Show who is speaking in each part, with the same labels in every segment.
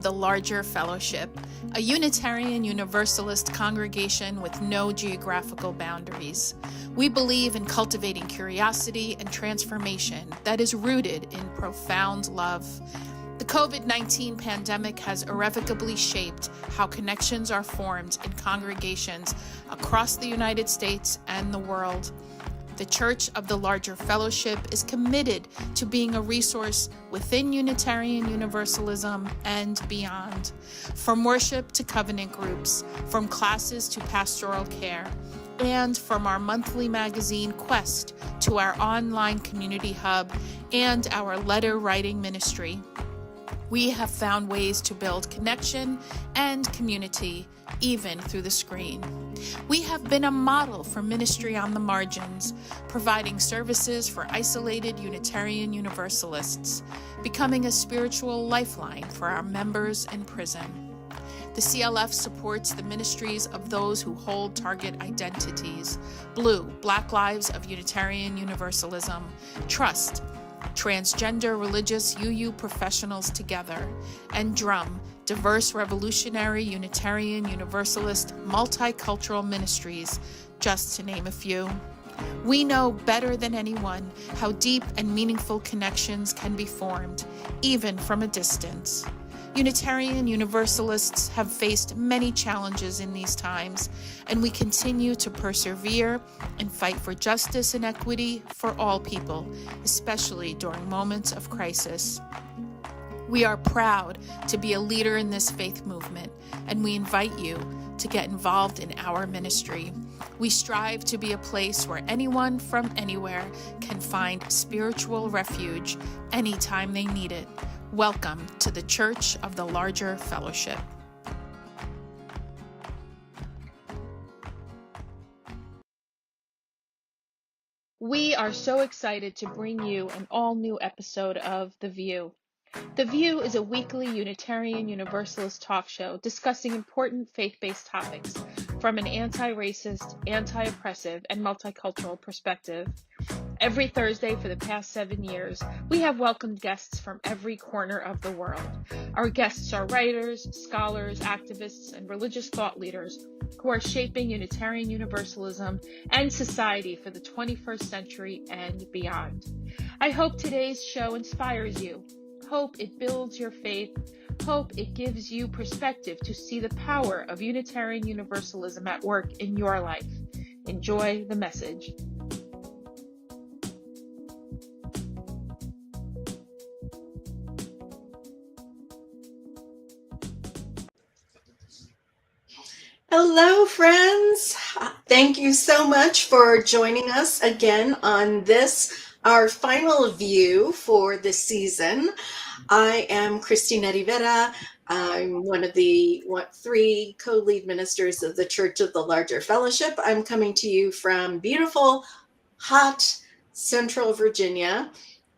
Speaker 1: the larger fellowship, a Unitarian Universalist congregation with no geographical boundaries. We believe in cultivating curiosity and transformation that is rooted in profound love. The COVID-19 pandemic has irrevocably shaped how connections are formed in congregations across the United States and the world. The Church of the Larger Fellowship is committed to being a resource within Unitarian Universalism and beyond. From worship to covenant groups, from classes to pastoral care, and from our monthly magazine Quest to our online community hub and our letter writing ministry, we have found ways to build connection and community, even through the screen. We have been a model for ministry on the margins, providing services for isolated Unitarian Universalists, becoming a spiritual lifeline for our members in prison. The CLF supports the ministries of those who hold target identities: Blue, Black Lives of Unitarian Universalism; Trust, Transgender Religious UU Professionals Together; and Drum, Diverse Revolutionary Unitarian Universalist Multicultural Ministries, just to name a few. We know better than anyone how deep and meaningful connections can be formed, even from a distance. Unitarian Universalists have faced many challenges in these times, and we continue to persevere and fight for justice and equity for all people, especially during moments of crisis. We are proud to be a leader in this faith movement, and we invite you to get involved in our ministry. We strive to be a place where anyone from anywhere can find spiritual refuge anytime they need it. Welcome to the Church of the Larger Fellowship. We are so excited to bring you an all-new episode of The VUU. The VUU is a weekly Unitarian Universalist talk show discussing important faith-based topics from an anti-racist, anti-oppressive, and multicultural perspective. Every Thursday for the past 7 years, we have welcomed guests from every corner of the world. Our guests are writers, scholars, activists, and religious thought leaders who are shaping Unitarian Universalism and society for the 21st century and beyond. I hope today's show inspires you. Hope it builds your faith. Hope it gives you perspective to see the power of Unitarian Universalism at work in your life. Enjoy the message.
Speaker 2: Hello, friends. Thank you so much for joining us again on this, our final VUU for the season. I am Christina Rivera. I'm one of the three co-lead ministers of the Church of the Larger Fellowship. I'm coming to you from beautiful, hot Central Virginia.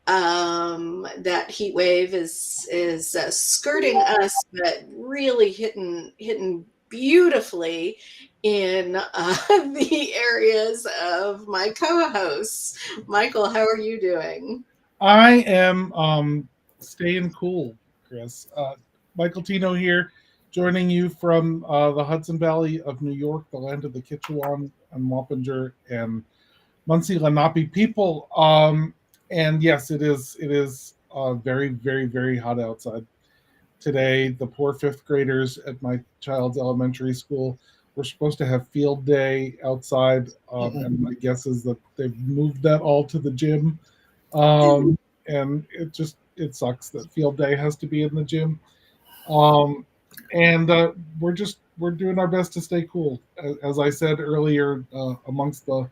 Speaker 2: That heat wave is skirting us, but really hitting beautifully in the areas of my co-hosts. Michael, how are you doing?
Speaker 3: I am staying cool, Chris. Michael Tino here, joining you from the Hudson Valley of New York, the land of the Kitchewan and Wappinger and Munsee Lenape people. And yes, it is very, very, very hot outside today. The poor fifth graders at my child's elementary school were supposed to have field day outside, and my guess is that they've moved that all to the gym. And it sucks that field day has to be in the gym. And we're doing our best to stay cool. As I said earlier, amongst the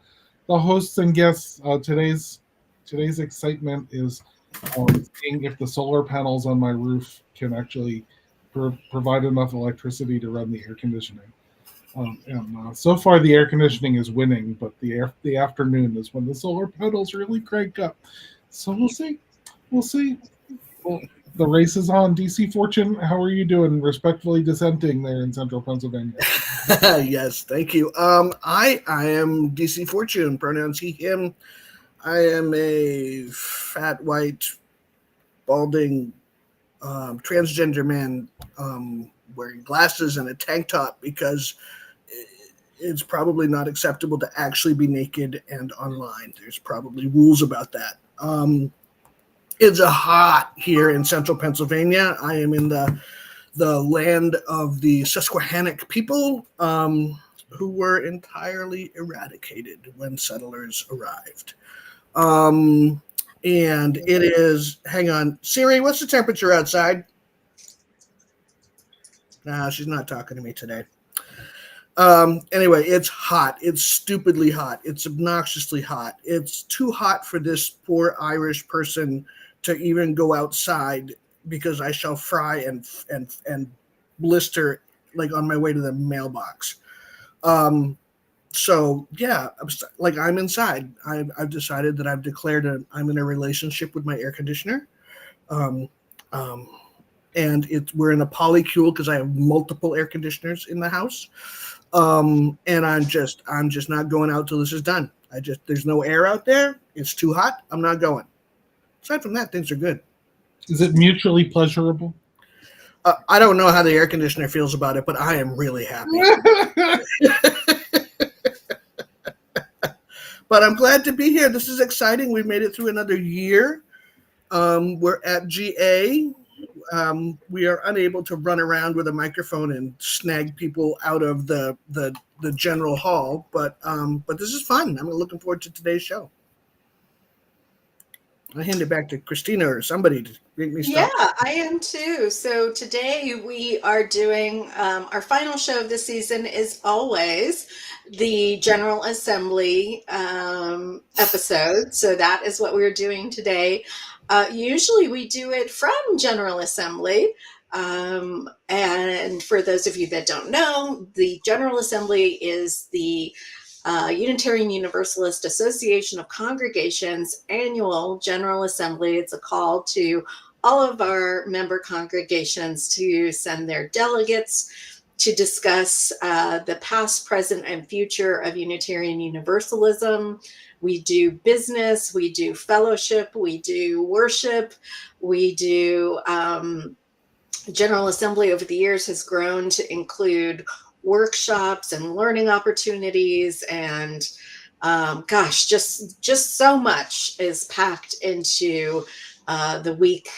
Speaker 3: hosts and guests, today's excitement is seeing if the solar panels on my roof can actually provide enough electricity to run the air conditioning. So far, the air conditioning is winning, but the afternoon is when the solar panels really crank up. So we'll see. Well, the race is on. DC Fortune, how are you doing? Respectfully dissenting there in central Pennsylvania.
Speaker 4: Yes, thank you. I am DC Fortune, pronouns he, him. I am a fat, white, balding transgender men wearing glasses and a tank top because it's probably not acceptable to actually be naked and online. There's probably rules about that. It's hot here in central Pennsylvania. I am in the land of the Susquehannock people, who were entirely eradicated when settlers arrived. And it is, hang on, Siri, what's the temperature outside? Nah, she's not talking to me today. Anyway, it's hot. It's stupidly hot. It's obnoxiously hot. It's too hot for this poor Irish person to even go outside because I shall fry and blister like on my way to the mailbox. So yeah, I'm inside. I've decided that I've declared I'm in a relationship with my air conditioner. And we're in a polycule because I have multiple air conditioners in the house. And I'm just not going out till this is done. There's no air out there. It's too hot. I'm not going. Aside from that, things are good.
Speaker 3: Is it mutually pleasurable?
Speaker 4: I don't know how the air conditioner feels about it, but I am really happy. But I'm glad to be here. This is exciting. We made it through another year. We're at GA. We are unable to run around with a microphone and snag people out of the general hall, but this is fun. I'm looking forward to today's show. I hand it back to Christina or somebody to make me stop.
Speaker 2: Yeah, I am too. So today we are doing our final show of the season is always the General Assembly episode. So that is what we're doing today. Usually we do it from General Assembly. And for those of you that don't know, the General Assembly is the Unitarian Universalist Association of Congregations annual General Assembly. It's a call to all of our member congregations to send their delegates to discuss the past, present, and future of Unitarian Universalism. We do business, we do fellowship, we do worship, we do General Assembly over the years has grown to include workshops and learning opportunities, and just so much is packed into the week,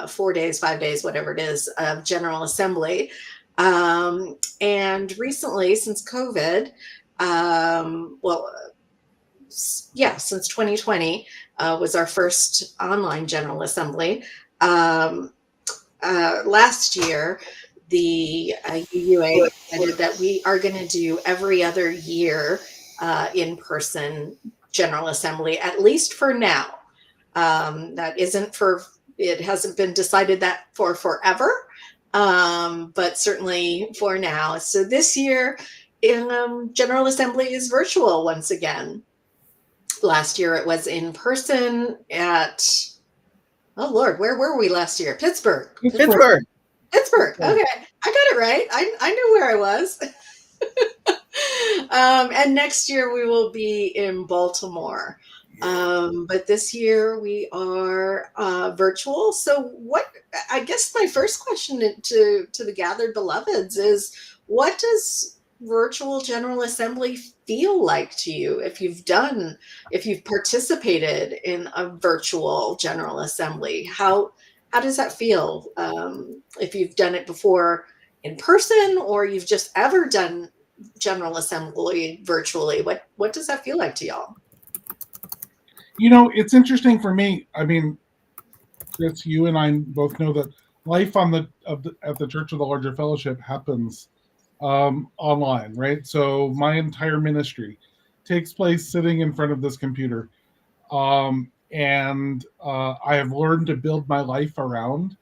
Speaker 2: 4 days, 5 days, whatever it is, of General Assembly. And recently, since COVID, since 2020 was our first online General Assembly. Last year, the UUA decided that we are going to do every other year in-person General Assembly, at least for now. That isn't it hasn't been decided that for forever, but certainly for now. So this year, General Assembly is virtual once again. Last year it was in person at, oh Lord, where were we last year? Pittsburgh.
Speaker 4: Pittsburgh.
Speaker 2: Okay, I got it right. I knew where I was. And next year we will be in Baltimore. But this year we are virtual. So I guess my first question to the gathered beloveds is, what does virtual General Assembly feel like to you? If you've participated in a virtual General Assembly, how does that feel? If you've done it before in person, or you've just ever done General Assembly virtually, what does that feel like to y'all?
Speaker 3: It's interesting for me. I mean, Chris, you and I both know that life at the Church of the Larger Fellowship happens online, right? So my entire ministry takes place sitting in front of this computer. And I have learned to build my life around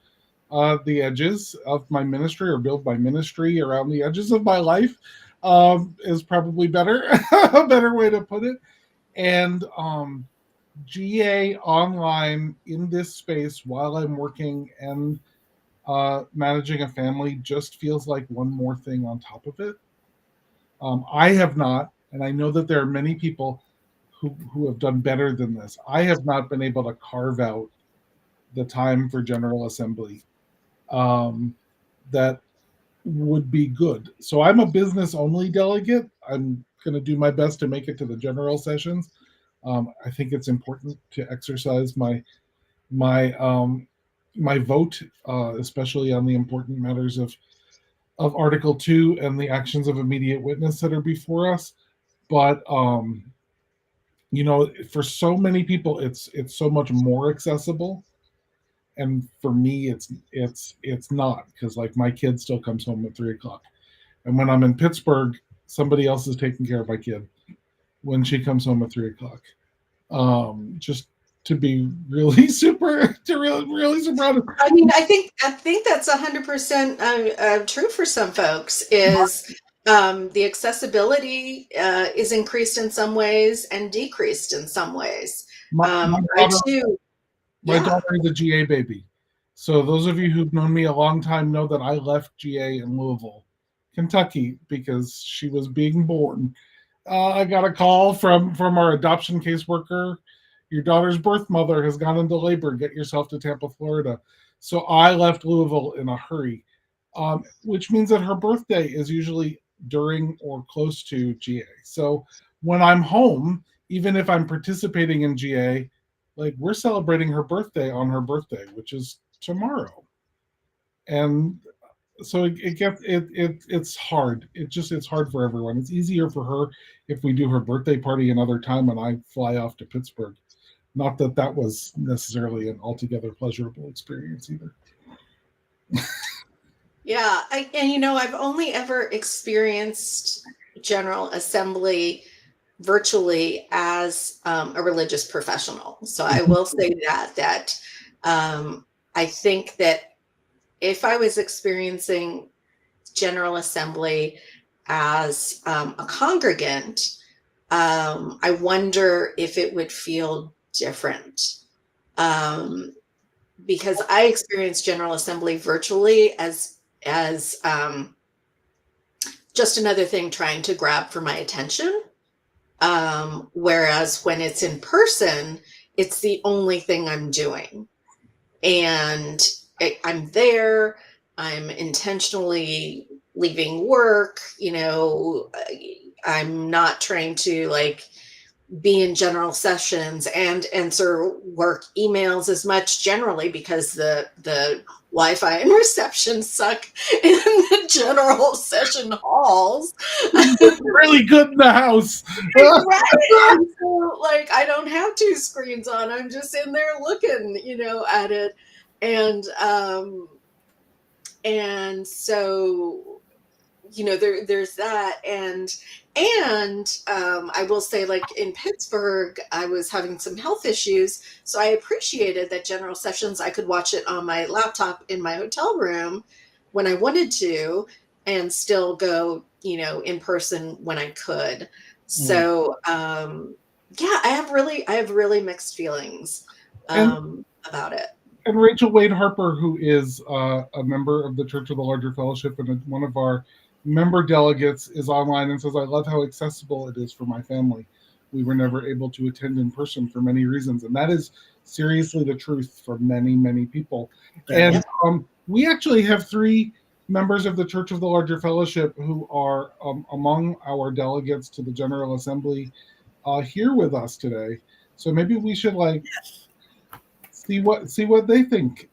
Speaker 3: the edges of my ministry, or build my ministry around the edges of my life, is probably a better way to put it. And GA online in this space while I'm working and managing a family just feels like one more thing on top of it. I have not, and I know that there are many people who have done better than this. I have not been able to carve out the time for General Assembly that would be good. So I'm a business only delegate. I'm going to do my best to make it to the general sessions. I think it's important to exercise my vote, especially on the important matters of Article 2 and the actions of immediate witness that are before us. But for so many people, it's so much more accessible, and for me, it's not, because like my kid still comes home at 3 o'clock, and when I'm in Pittsburgh, somebody else is taking care of my kid when she comes home at 3 o'clock. Just to be really really super honest.
Speaker 2: I mean, I think that's 100% true for some folks. Is the accessibility is increased in some ways and decreased in some ways.
Speaker 3: My
Speaker 2: I
Speaker 3: daughter,
Speaker 2: too,
Speaker 3: my
Speaker 2: yeah.
Speaker 3: daughter is a GA baby. So those of you who've known me a long time know that I left GA in Louisville, Kentucky, because she was being born. I got a call from our adoption caseworker. Your daughter's birth mother has gone into labor. Get yourself to Tampa, Florida. So I left Louisville in a hurry, which means that her birthday is usually during or close to GA. So when I'm home, even if I'm participating in GA, like we're celebrating her birthday on her birthday, which is tomorrow. And so it's hard. It's hard for everyone. It's easier for her if we do her birthday party another time and I fly off to Pittsburgh. Not that that was necessarily an altogether pleasurable experience either.
Speaker 2: Yeah, I've only ever experienced General Assembly virtually as a religious professional. So I will say that I think that if I was experiencing General Assembly as a congregant, I wonder if it would feel different. Because I experienced General Assembly virtually as just another thing trying to grab for my attention. Whereas when it's in person, it's the only thing I'm doing. And I'm there, I'm intentionally leaving work, I'm not trying to be in general sessions and answer work emails as much generally because the Wi-Fi and reception suck in the general session halls.
Speaker 3: Really good in the house.
Speaker 2: Right. And so, I don't have two screens on. I'm just in there looking, at it. And so, there's that. And I will say, in Pittsburgh, I was having some health issues. So I appreciated that general sessions, I could watch it on my laptop in my hotel room when I wanted to and still go, in person when I could. So, yeah, I have really mixed feelings about it.
Speaker 3: And Rachel Wade Harper, who is a member of the Church of the Larger Fellowship and one of our member delegates, is online and says, I love how accessible it is for my family. We were never able to attend in person for many reasons. And that is seriously the truth for many, many people. And we actually have 3 members of the Church of the Larger Fellowship who are among our delegates to the General Assembly here with us today. So maybe we should see what they think.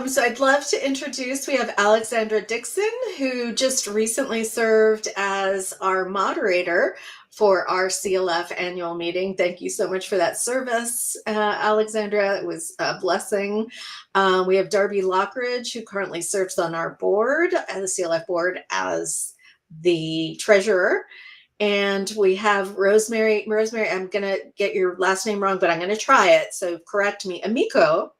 Speaker 2: So I'd love to introduce, we have Alexandra Dixon, who just recently served as our moderator for our CLF annual meeting. Thank you so much for that service, Alexandra. It was a blessing. We have Darby Lockridge, who currently serves on our board, the CLF board, as the treasurer. And we have Rosemary, I'm going to get your last name wrong, but I'm going to try it. So correct me. Amico.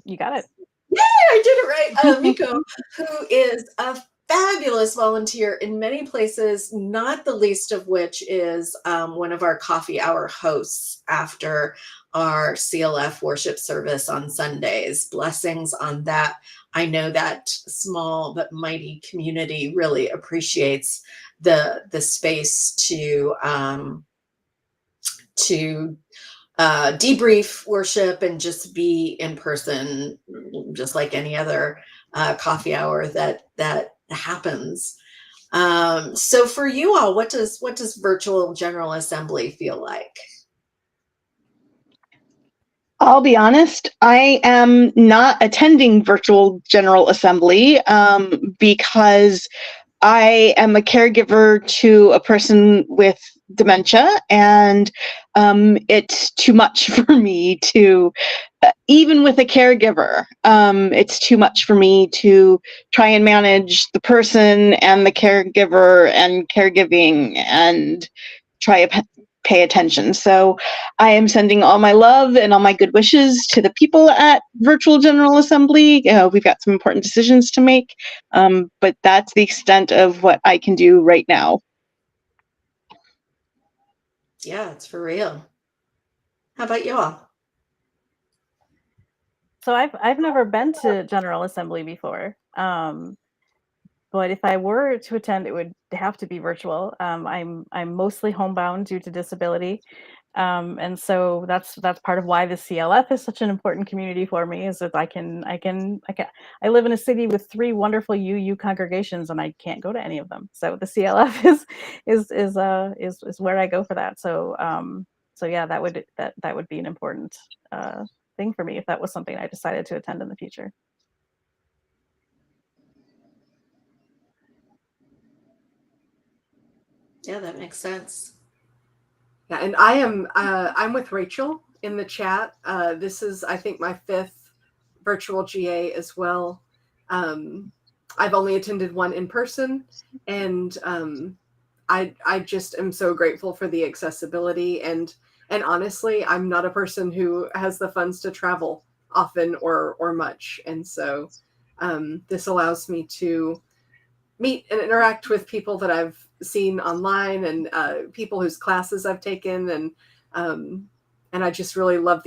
Speaker 5: You got it.
Speaker 2: Yay, I did it right. Amico, who is a fabulous volunteer in many places, not the least of which is one of our coffee hour hosts after our CLF worship service on Sundays. Blessings on that. I know that small but mighty community really appreciates the space to debrief worship and just be in person, just like any other coffee hour that happens. So for you all, what does virtual General Assembly feel like?
Speaker 5: I'll be honest, I am not attending virtual General Assembly because I am a caregiver to a person with dementia, and it's too much for me to, even with a caregiver, it's too much for me to try and manage the person and the caregiver and caregiving and try to pay attention. So I am sending all my love and all my good wishes to the people at Virtual General Assembly. We've got some important decisions to make, but that's the extent of what I can do right now.
Speaker 2: Yeah, it's for real. How about you all?
Speaker 6: So I've never been to General Assembly before. But if I were to attend, it would have to be virtual. I'm mostly homebound due to disability, and so that's part of why the CLF is such an important community for me. Is that I live in a city with 3 wonderful UU congregations, and I can't go to any of them. So the CLF is where I go for that. So yeah, that would be an important thing for me if that was something I decided to attend in the future.
Speaker 2: Yeah, that makes sense.
Speaker 7: Yeah, and I'm with Rachel in the chat. This is, I think, my 5th virtual GA as well. I've only attended one in person, and I just am so grateful for the accessibility, and honestly, I'm not a person who has the funds to travel often or much, and so this allows me to meet and interact with people that I've seen online and people whose classes I've taken, and I just really love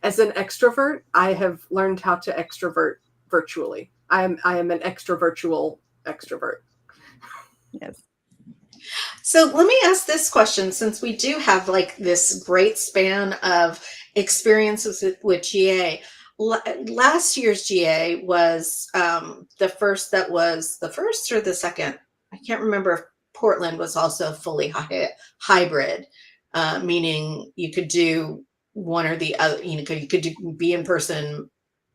Speaker 7: as an extrovert, I have learned how to extrovert virtually. I am an extrovertual extrovert.
Speaker 6: Yes.
Speaker 2: So let me ask this question, since we do have like this great span of experiences with GA. Last year's GA was the first or the second. I can't remember if Portland was also fully hybrid, meaning you could do one or the other. You could be in person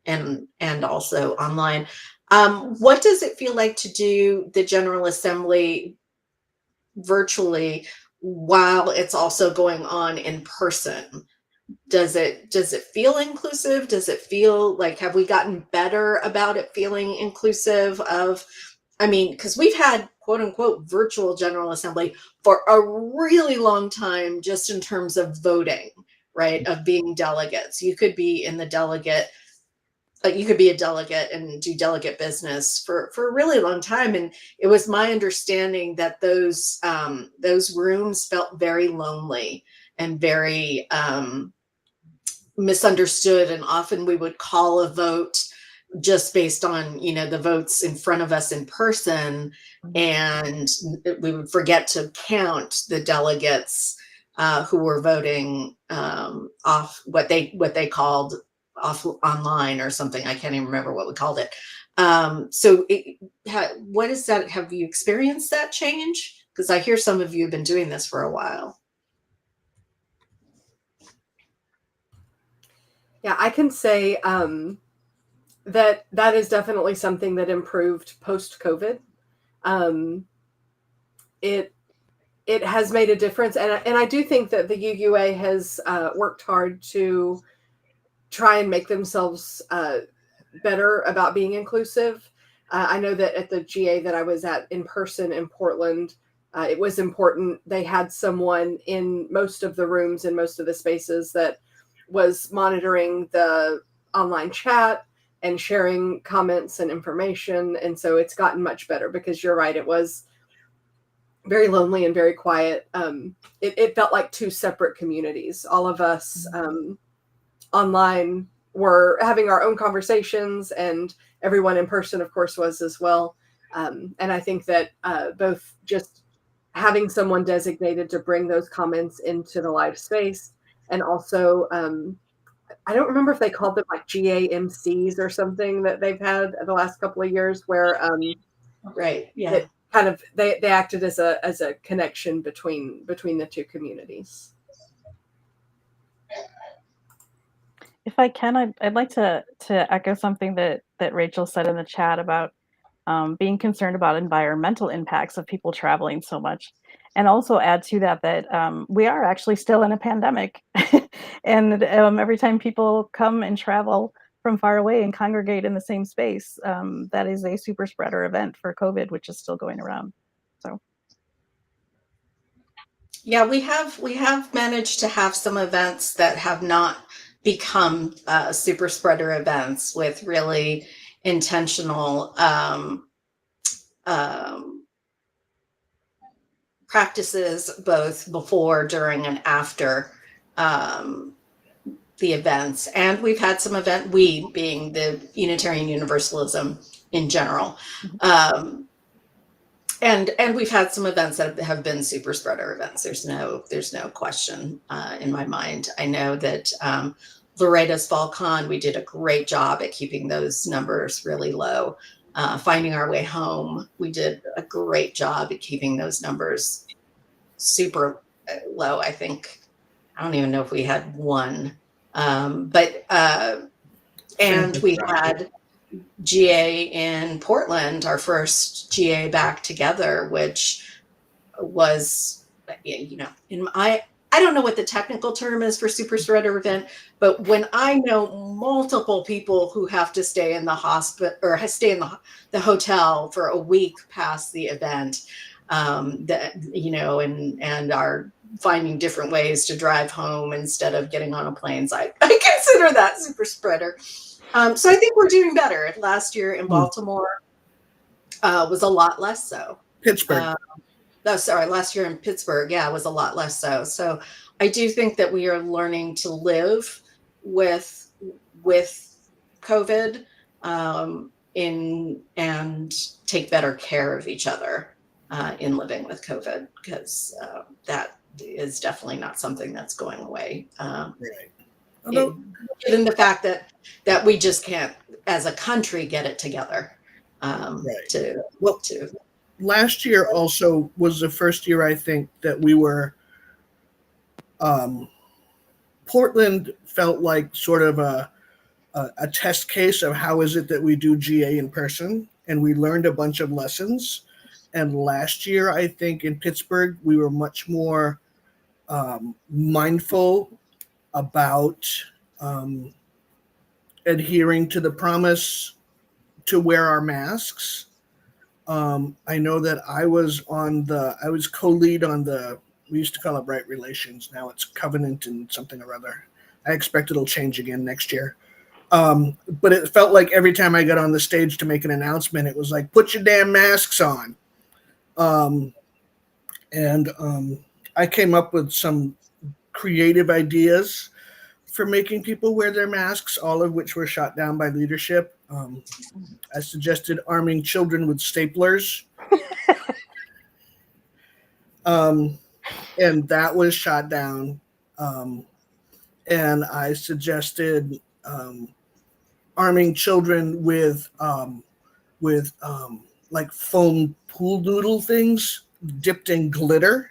Speaker 2: and also online. What does it feel like to do the General Assembly virtually while it's also going on in person? Does it feel inclusive? Does it feel like, have we gotten better about it feeling inclusive of, because we've had quote unquote virtual General Assembly for a really long time, just in terms of voting, right? Of being delegates. You could be in the delegate, you could be a delegate and do delegate business for a really long time. And it was my understanding that those rooms felt very lonely and very misunderstood. And often we would call a vote just based on, the votes in front of us in person. And we would forget to count the delegates who were voting off what they called off online or something. I can't even remember what we called it. So what is that? Have you experienced that change? Because I hear some of you have been doing this for a while.
Speaker 7: Yeah, I can say that is definitely something that improved post-COVID. It has made a difference, and I do think that the UUA has worked hard to try and make themselves better about being inclusive. I know that at the GA that I was at in person in Portland, it was important. They had someone in most of the rooms and most of the spaces that was monitoring the online chat and sharing comments and information. And so it's gotten much better, because you're right, it was very lonely and very quiet. It felt like 2 separate communities. All of us online were having our own conversations, and everyone in person, of course, was as well. And I think that both just having someone designated to bring those comments into the live space, and also I don't remember if they called them like GAMCs or something that they've had the last couple of years, where
Speaker 2: Right. Yeah.
Speaker 7: it kind of they acted as a connection between the two communities.
Speaker 6: If I can, I'd like to echo something that Rachel said in the chat about being concerned about environmental impacts of people traveling so much, and also add to that we are actually still in a pandemic, and every time people come and travel from far away and congregate in the same space, that is a super spreader event for COVID, which is still going around. So.
Speaker 2: Yeah, we have managed to have some events that have not become super spreader events with really intentional practices, both before, during, and after the events. And we've had some we being the Unitarian Universalism in general. And we've had some events that have been super spreader events. There's no question in my mind. I know that Loretta's Fall Con, we did a great job at keeping those numbers really low. Finding Our Way Home, we did a great job at keeping those numbers super low. I don't even know if we had one, and we had GA in Portland, our first GA back together, which was, I don't know what the technical term is for super spreader event, but when I know multiple people who have to stay in the hospital or stay in the hotel for a week past the event, and are finding different ways to drive home instead of getting on a plane, I consider that super spreader. So I think we're doing better. Last year in Baltimore was a lot less so.
Speaker 4: Pittsburgh.
Speaker 2: Last year in Pittsburgh, was a lot less so. So I do think that we are learning to live with COVID and take better care of each other in living with COVID, because that is definitely not something that's going away.
Speaker 4: Right.
Speaker 2: Given the fact that we just can't, as a country, get it together.
Speaker 4: Last year also was the first year, I think, that we were. Portland felt like sort of a test case of how is it that we do GA in person, and we learned a bunch of lessons. And last year, I think in Pittsburgh, we were much more mindful about adhering to the promise to wear our masks. I know that I was co-lead on we used to call it Right Relations. Now it's Covenant and something or other. I expect it'll change again next year. But it felt like every time I got on the stage to make an announcement, it was like, put your damn masks on. I came up with some creative ideas for making people wear their masks, all of which were shot down by leadership. I suggested arming children with staplers. And that was shot down. And I suggested arming children with like foam pool noodle things dipped in glitter,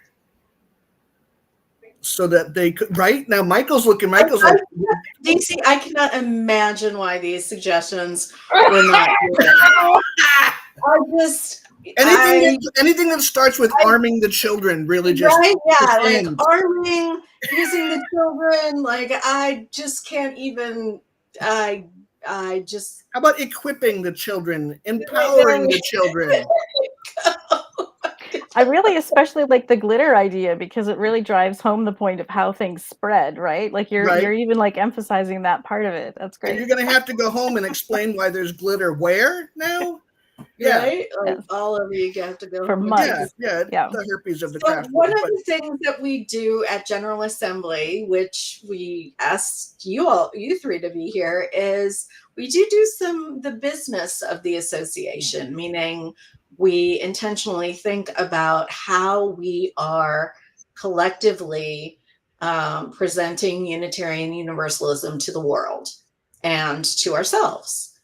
Speaker 4: so that they could. Right now, Michael's like,
Speaker 2: DC, I cannot imagine why these suggestions were not.
Speaker 4: Anything that starts with arming the children really just
Speaker 2: right, like arming, using the children. Like I just can't even. I just.
Speaker 4: How about equipping the children, empowering the children?
Speaker 6: I really especially like the glitter idea, because it really drives home the point of how things spread, right? Like you're even like emphasizing that part of it. That's great.
Speaker 4: And you're going to have to go home and explain why there's glitter where now?
Speaker 2: Yeah. Right? Like all of you have to go
Speaker 6: for months.
Speaker 4: Yeah. The herpes of the craft.
Speaker 2: One of the things that we do at General Assembly, which we asked you three to be here, is we do the business of the association, meaning we intentionally think about how we are collectively presenting Unitarian Universalism to the world and to ourselves.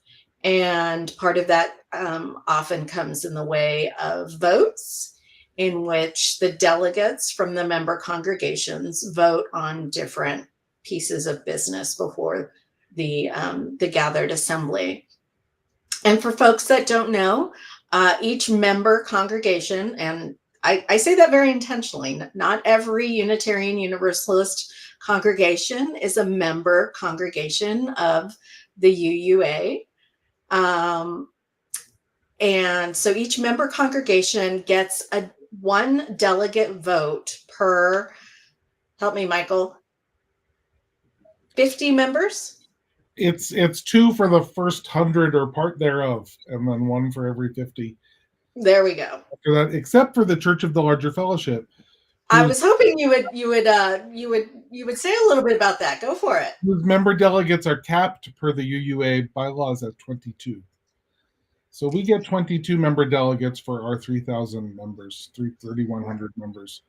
Speaker 2: And part of that often comes in the way of votes, in which the delegates from the member congregations vote on different pieces of business before the gathered assembly. And for folks that don't know, each member congregation, and I say that very intentionally, not every Unitarian Universalist congregation is a member congregation of the UUA. And so each member congregation gets one delegate vote per, help me, Michael, 50 members?
Speaker 3: It's 2 for the first 100 or part thereof, and then 1 for every 50.
Speaker 2: There we go.
Speaker 3: After that, except for the Church of the Larger Fellowship.
Speaker 2: I was hoping you would say a little bit about that. Go for it.
Speaker 3: Whose member delegates are capped per the UUA bylaws at 22. So we get 22 member delegates for our 3,000 members, 3,100 members.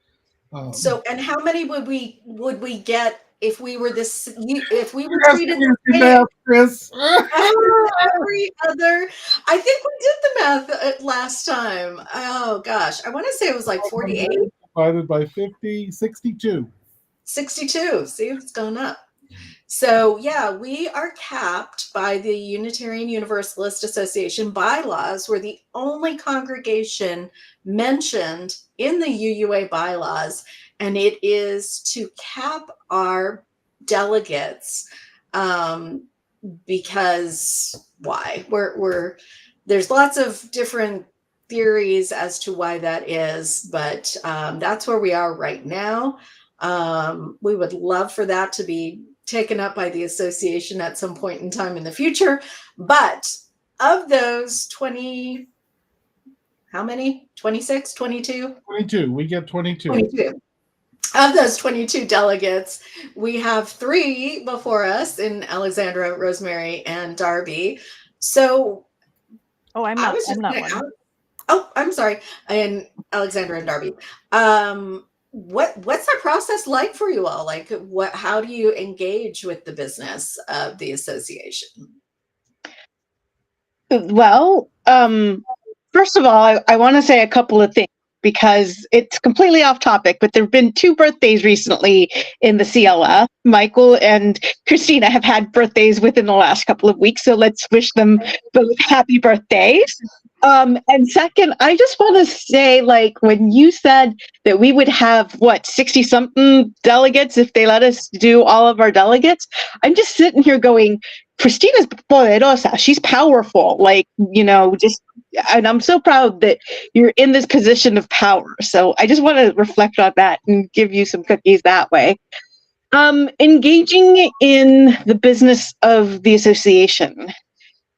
Speaker 2: So, and how many would we get if we were treated
Speaker 3: the same Chris.
Speaker 2: every other? I think we did the math last time. Oh gosh, I want to say it was like 48
Speaker 3: divided by 50, 62.
Speaker 2: 62. See, it's going up. So yeah, we are capped by the Unitarian Universalist Association bylaws. We're the only congregation mentioned in the UUA bylaws, and it is to cap our delegates because why? There's lots of different theories as to why that is, but that's where we are right now. We would love for that to be taken up by the association at some point in time in the future. But of those 20, how many? 26, 22?
Speaker 3: 22. We get 22.
Speaker 2: 22. Of those 22 delegates, we have 3 before us in Alexandra, Rosemary, and Darby. So
Speaker 6: I'm not one.
Speaker 2: Oh, I'm sorry. And Alexandra and Darby. What's that process like for you all? Like, how do you engage with the business of the association?
Speaker 5: Well, first of all, I want to say a couple of things because it's completely off topic, but there have been 2 birthdays recently in the CLF. Michael and Christina have had birthdays within the last couple of weeks, so let's wish them both happy birthdays. And second, I just want to say, like, when you said that we would have, 60-something delegates if they let us do all of our delegates, I'm just sitting here going, Christina's poderosa. She's powerful. Like, and I'm so proud that you're in this position of power. So I just want to reflect on that and give you some cookies that way. Engaging in the business of the association.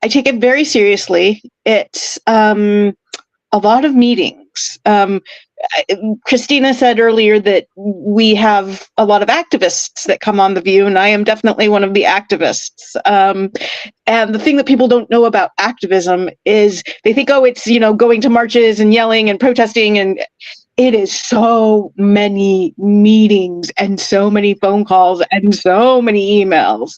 Speaker 5: I take it very seriously. It's a lot of meetings. Christina said earlier that we have a lot of activists that come on the VUU, and I am definitely one of the activists. And the thing that people don't know about activism is they think, it's, going to marches and yelling and protesting, and it is so many meetings and so many phone calls and so many emails.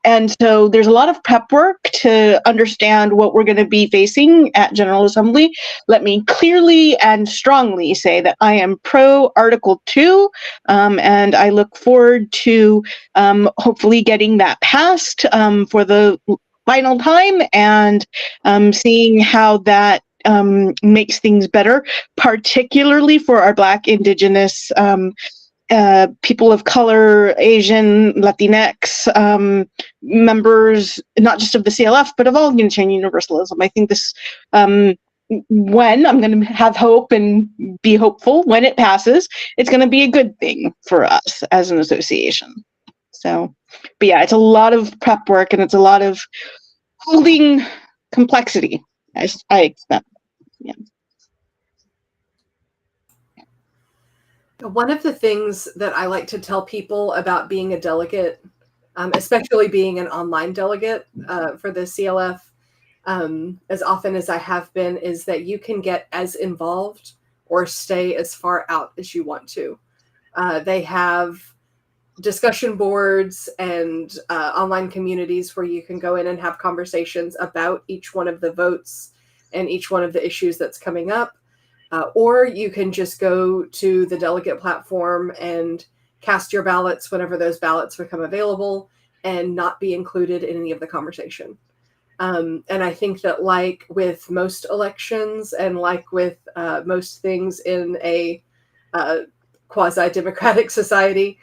Speaker 5: And so there's a lot of prep work to understand what we're going to be facing at General Assembly. Let me clearly and strongly say that I am pro Article 2, and I look forward to hopefully getting that passed for the final time and seeing how that makes things better, particularly for our Black, Indigenous, people of color, Asian, Latinx members, not just of the CLF, but of all Unitarian Universalism. I think this, when I'm going to have hope and be hopeful when it passes, it's going to be a good thing for us as an association. So, but yeah, it's a lot of prep work and it's a lot of holding complexity, as I expect. Yeah.
Speaker 7: One of the things that I like to tell people about being a delegate, especially being an online delegate for the CLF, as often as I have been, is that you can get as involved or stay as far out as you want to. They have discussion boards and online communities where you can go in and have conversations about each one of the votes and each one of the issues that's coming up. Or you can just go to the delegate platform and cast your ballots whenever those ballots become available and not be included in any of the conversation. And I think that, like with most elections and like with most things in a quasi-democratic society,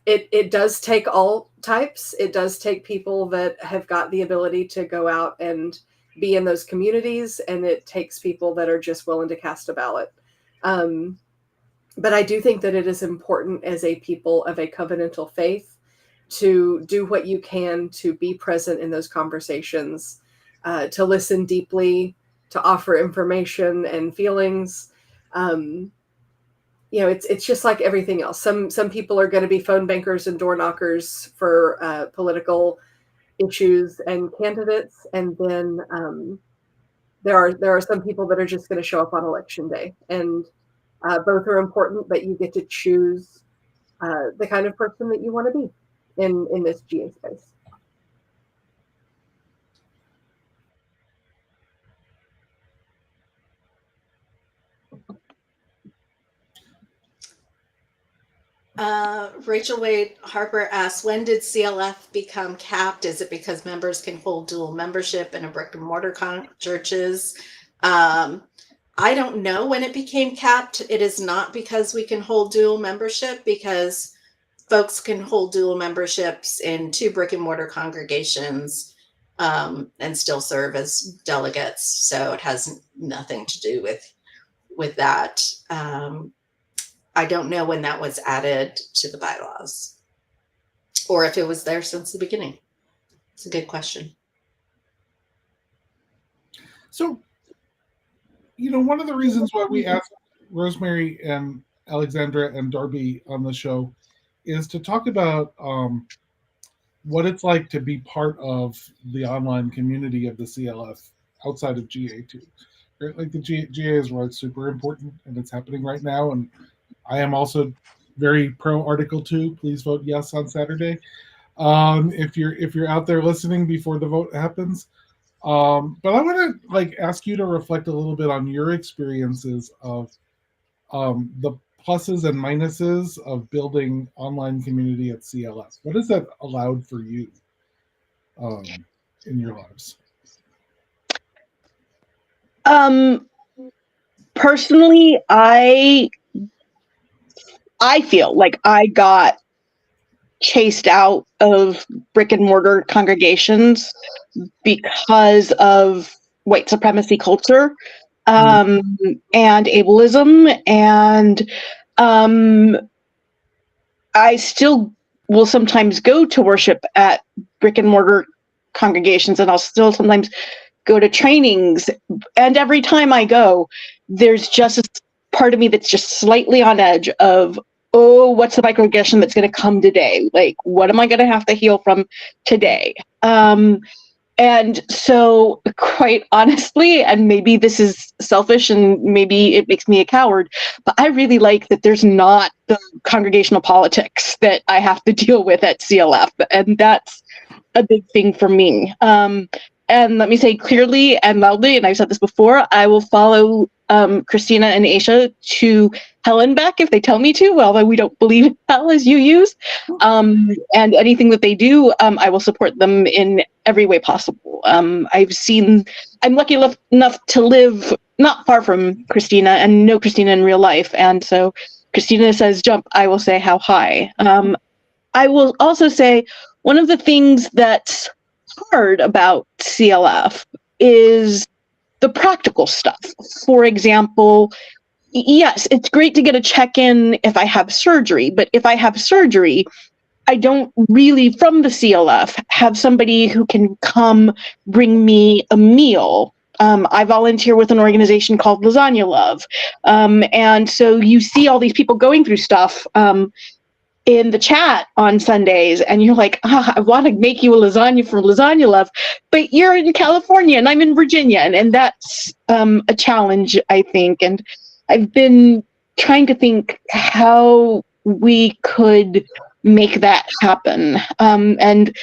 Speaker 7: it does take all types. It does take people that have got the ability to go out and be in those communities, and it takes people that are just willing to cast a ballot. But I do think that it is important as a people of a covenantal faith to do what you can to be present in those conversations, to listen deeply, to offer information and feelings. It's just like everything else. Some people are going to be phone bankers and door knockers for political issues and candidates, and then there are some people that are just going to show up on election day, and both are important, but you get to choose the kind of person that you want to be in this GA space.
Speaker 2: Rachel Wade Harper asks, when did CLF become capped? Is it because members can hold dual membership in a brick and mortar churches? I don't know when it became capped. It is not because we can hold dual membership, because folks can hold dual memberships in 2 brick and mortar congregations and still serve as delegates. So it has nothing to do with that. I don't know when that was added to the bylaws, or if it was there since the beginning. It's a good question.
Speaker 3: So, one of the reasons why we asked Rosemary and Alexandra and Darby on the show is to talk about what it's like to be part of the online community of the CLF outside of GA2. Right? Like the GA is where it's super important, and it's happening right now. And I am also very pro Article 2. Please vote yes on Saturday. If you're out there listening before the vote happens. But I want to ask you to reflect a little bit on your experiences of the pluses and minuses of building online community at CLF. What has that allowed for you in your lives?
Speaker 5: Personally, I feel like I got chased out of brick and mortar congregations because of white supremacy culture and ableism, and I still will sometimes go to worship at brick and mortar congregations, and I'll still sometimes go to trainings, and every time I go, there's just a part of me that's just slightly on edge of, oh, what's the microaggression that's going to come today? Like, what am I going to have to heal from today? And so, quite honestly, and maybe this is selfish and maybe it makes me a coward, but I really like that there's not the congregational politics that I have to deal with at CLF. And that's a big thing for me. And let me say clearly and loudly, and I've said this before, I will follow Christina and Aisha to hell and back if they tell me to, although we don't believe in hell as you use. And anything that they do, I will support them in every way possible. I'm lucky enough to live not far from Christina and know Christina in real life. And so Christina says jump, I will say how high. I will also say one of the things that's hard about CLF is the practical stuff. For example, yes, it's great to get a check-in if I have surgery, but if I have surgery, I don't really, from the CLF, have somebody who can come bring me a meal. I volunteer with an organization called Lasagna Love. And so you see all these people going through stuff in the chat on Sundays, and you're like, I want to make you a lasagna for Lasagna Love, but you're in California and I'm in Virginia, and that's a challenge, I think. And I've been trying to think how we could make that happen. And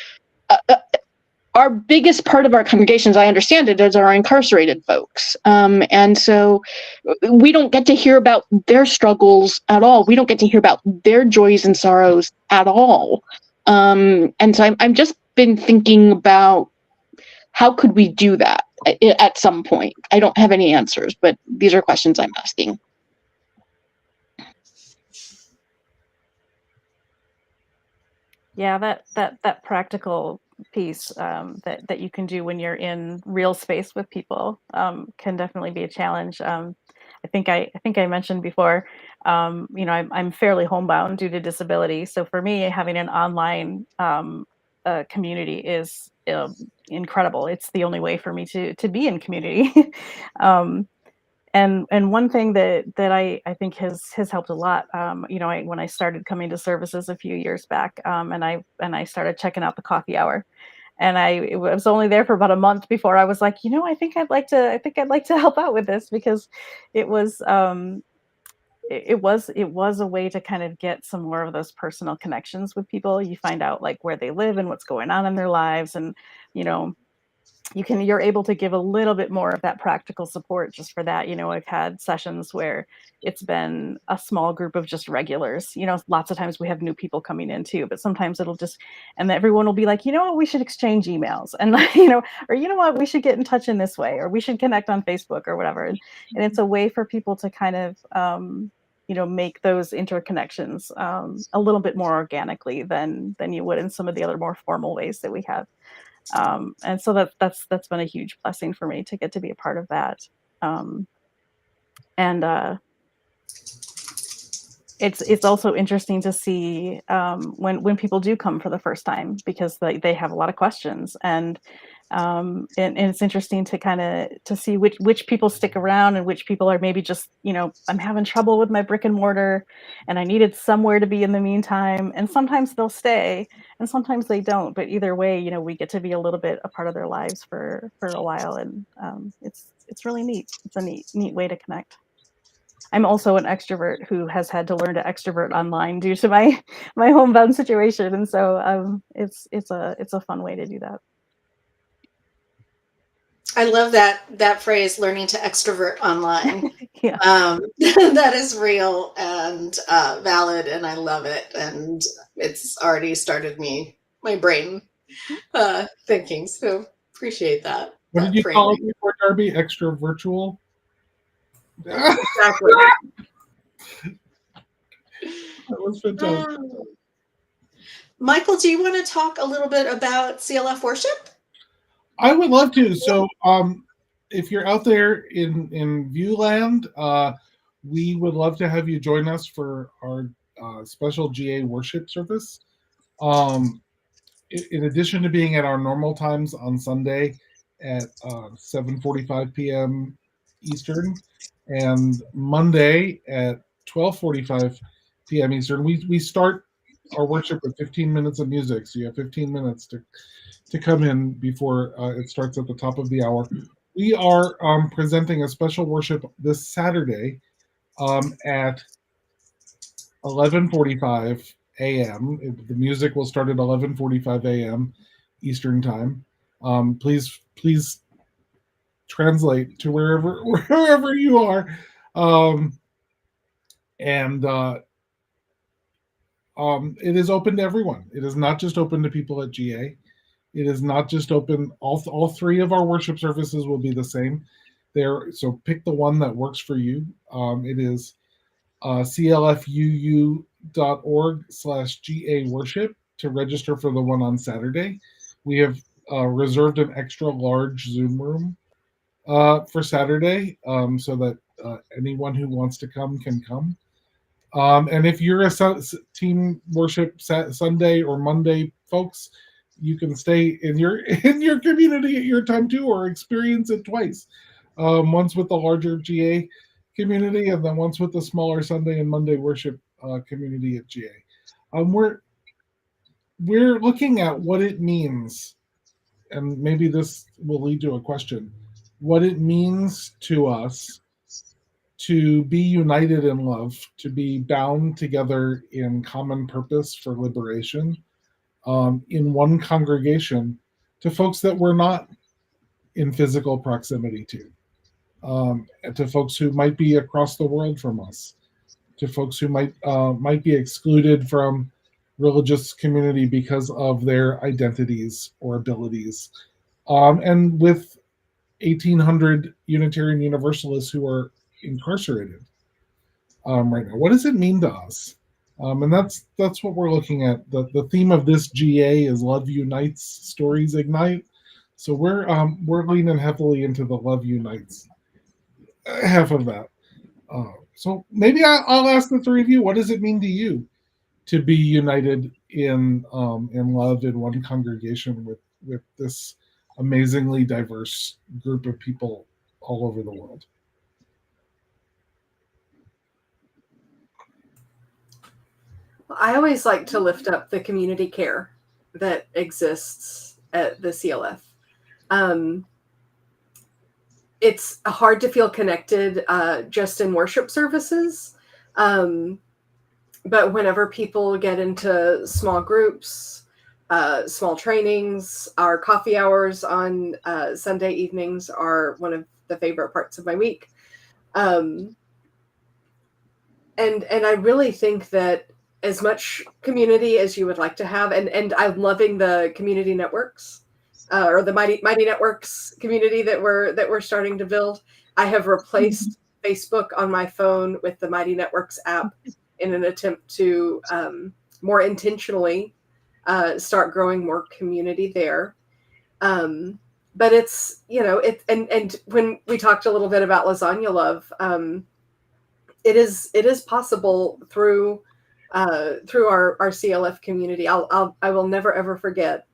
Speaker 5: our biggest part of our congregation, as I understand it, is our incarcerated folks. And so we don't get to hear about their struggles at all. We don't get to hear about their joys and sorrows at all. And so I'm just been thinking about how could we do that at some point. I don't have any answers, but these are questions I'm asking.
Speaker 6: Yeah, that practical piece that you can do when you're in real space with people can definitely be a challenge. I think I mentioned before, I'm fairly homebound due to disability. So for me, having an online community is incredible. It's the only way for me to be in community. And one thing that I think has helped a lot, when I started coming to services a few years back, and I started checking out the coffee hour, and I was only there for about a month before I was like, I think I'd like to help out with this, because it was it was a way to kind of get some more of those personal connections with people. You find out like where they live and what's going on in their lives, and you're able to give a little bit more of that practical support just for that. I've had sessions where it's been a small group of just regulars. Lots of times we have new people coming in too, but sometimes it'll just, and everyone will be like, what, we should exchange emails, and or what, we should get in touch in this way, or we should connect on Facebook or whatever. And it's a way for people to kind of, make those interconnections a little bit more organically than you would in some of the other more formal ways that we have. And so that's been a huge blessing for me to get to be a part of that. It's also interesting to see when people do come for the first time, because they have a lot of questions, and it's interesting to kind of to see which people stick around and which people are maybe just, I'm having trouble with my brick and mortar and I needed somewhere to be in the meantime. And sometimes they'll stay and sometimes they don't. But either way, we get to be a little bit a part of their lives for a while. And it's really neat. It's a neat way to connect. I'm also an extrovert who has had to learn to extrovert online due to my homebound situation. And so it's a fun way to do that.
Speaker 2: I love that phrase, learning to extrovert online.
Speaker 6: Yeah.
Speaker 2: That is real and valid, and I love it. And it's already started my brain thinking. So appreciate that.
Speaker 3: What did you call it before, Darby? Extra virtual?
Speaker 7: Exactly.
Speaker 3: That was fantastic.
Speaker 2: Michael, do you want to talk a little bit about CLF worship?
Speaker 3: I would love to. So if you're out there in VUU land, we would love to have you join us for our special GA worship service. In addition to being at our normal times on Sunday at 7:45 p.m. Eastern and Monday at 12:45 p.m. Eastern, we start our worship with 15 minutes of music. So you have 15 minutes to come in before it starts at the top of the hour. We are presenting a special worship this Saturday at 11:45 a.m. The music will start at 11:45 a.m. Eastern time. Please translate to wherever you are, it is open to everyone. It is not just open to people at GA. It is not just open. All three of our worship services will be the same. So pick the one that works for you. It is clfuu.org/GA worship to register for the one on Saturday. We have reserved an extra large Zoom room for Saturday so that anyone who wants to come can come. And if you're a team worship Sunday or Monday folks, you can stay in your community at your time too, or experience it twice. Once with the larger GA community, and then once with the smaller Sunday and Monday worship community at GA. We're looking at what it means, and maybe this will lead to a question, what it means to us to be united in love, to be bound together in common purpose for liberation, in one congregation, to folks that we're not in physical proximity to folks who might be across the world from us, to folks who might be excluded from religious community because of their identities or abilities, and with 1,800 Unitarian Universalists who are incarcerated right now. What does it mean to us? And that's what we're looking at. The theme of this GA is Love Unites, Stories Ignite. So we're leaning heavily into the Love Unites half of that. So maybe I'll ask the three of you: what does it mean to you to be united in love in one congregation with this amazingly diverse group of people all over the world?
Speaker 7: I always like to lift up the community care that exists at the CLF. It's hard to feel connected just in worship services. But whenever people get into small groups, small trainings, our coffee hours on Sunday evenings are one of the favorite parts of my week. And I really think that as much community as you would like to have, and I'm loving the community networks, or the Mighty Networks community that we're starting to build. I have replaced Facebook on my phone with the Mighty Networks app in an attempt to more intentionally start growing more community there. But it's, and when we talked a little bit about lasagna love, it is possible through our CLF community. I will never ever forget,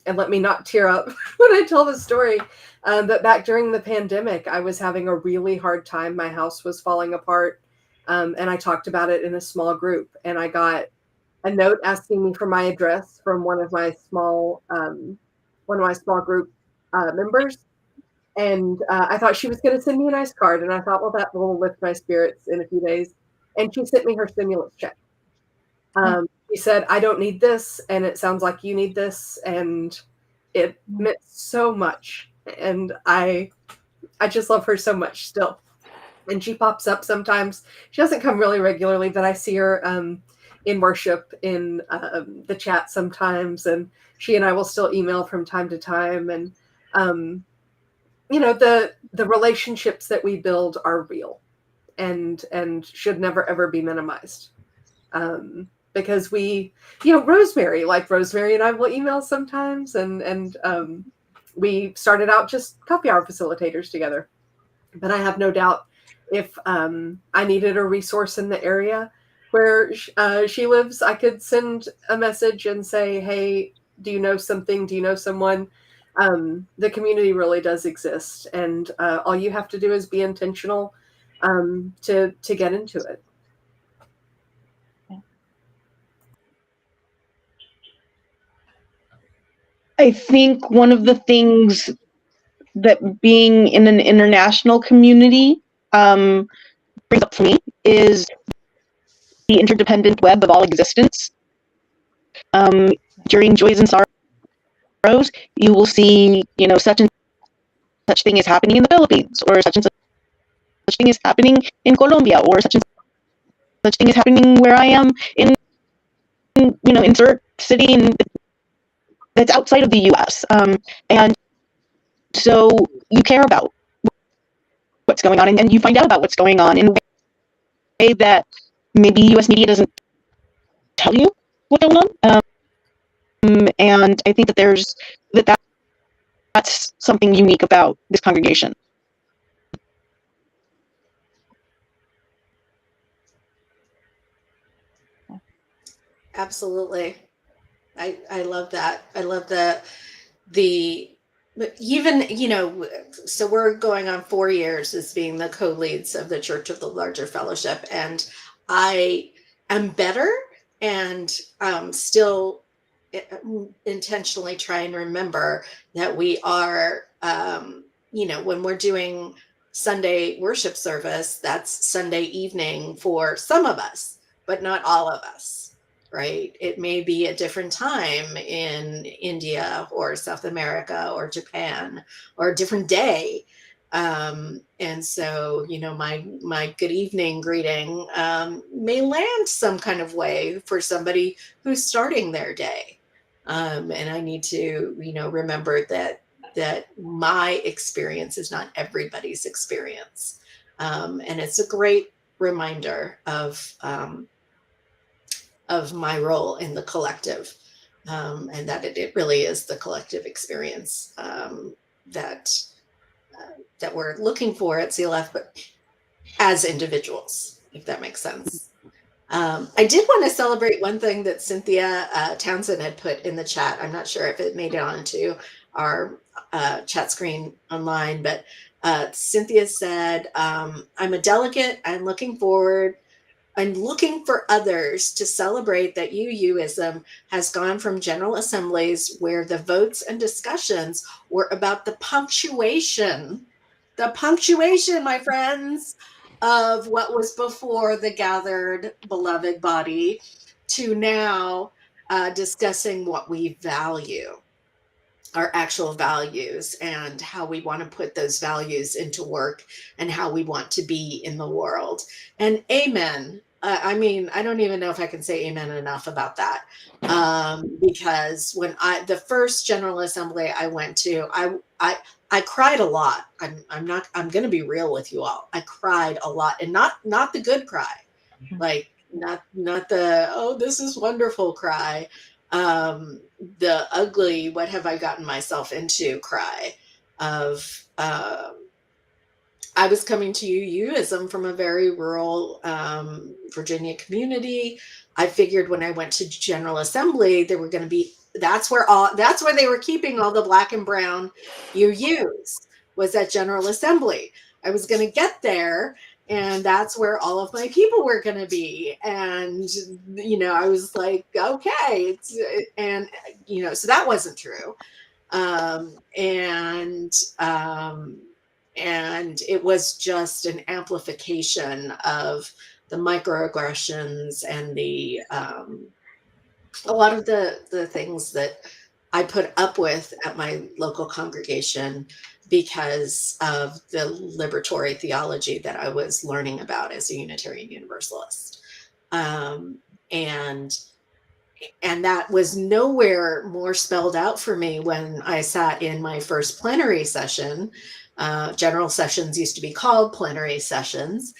Speaker 7: and let me not tear up when I tell the story. But back during the pandemic, I was having a really hard time. My house was falling apart, and I talked about it in a small group. And I got a note asking me for my address from one of my small group members. And I thought she was going to send me a nice card. And I thought, well, that will lift my spirits in a few days. And she sent me her stimulus check. She said, I don't need this, and it sounds like you need this. And it meant so much. And I just love her so much still. And she pops up sometimes. She doesn't come really regularly, but I see her in worship in the chat sometimes. And she and I will still email from time to time. And, the relationships that we build are real and should never, ever be minimized. Because Rosemary and I will email sometimes, and we started out just coffee hour facilitators together. But I have no doubt if I needed a resource in the area where she lives, I could send a message and say, hey, do you know something? Do you know someone? The community really does exist, and all you have to do is be intentional to get into it.
Speaker 5: I think one of the things that being in an international community brings up for me is the interdependent web of all existence. During joys and sorrows, you will see, such and such thing is happening in the Philippines, or such and such thing is happening in Colombia, or such and such thing is happening where I am in insert city that's outside of the U.S. And so you care about what's going on, and you find out about what's going on in a way that maybe U.S. media doesn't tell you what's going on. And I think that that's something unique about this congregation.
Speaker 2: Absolutely. I love that. I love but even, so we're going on 4 years as being the co-leads of the Church of the Larger Fellowship. And I am better and still intentionally try and remember that we are, when we're doing Sunday worship service, that's Sunday evening for some of us, but not all of us, right? It may be a different time in India or South America or Japan, or a different day. And so, my good evening greeting may land some kind of way for somebody who's starting their day. And I need to, remember that my experience is not everybody's experience. And it's a great reminder of my role in the collective, and that it really is the collective experience that we're looking for at CLF, but as individuals, if that makes sense. I did want to celebrate one thing that Cynthia Townsend had put in the chat. I'm not sure if it made it onto our chat screen online, but Cynthia said, I'm a delegate. I'm looking for others to celebrate that UUism has gone from General Assemblies where the votes and discussions were about the punctuation, my friends, of what was before the gathered beloved body, to now discussing what we value, our actual values, and how we want to put those values into work, and how we want to be in the world. And amen. I mean, I don't even know if I can say amen enough about that. Because when the first General Assembly I went to, I cried a lot. I'm going to be real with you all. I cried a lot, and not the good cry, like not the, oh, this is wonderful cry. The ugly, what have I gotten myself into cry of, I was coming to UUism from a very rural Virginia community. I figured when I went to General Assembly, there were going to be, that's where they were keeping all the black and brown UUs, was at General Assembly. I was going to get there, and that's where all of my people were going to be. And, I was like, okay. So that wasn't true. And it was just an amplification of the microaggressions and a lot of the things that I put up with at my local congregation because of the liberatory theology that I was learning about as a Unitarian Universalist. And that was nowhere more spelled out for me when I sat in my first plenary session. General sessions used to be called plenary sessions,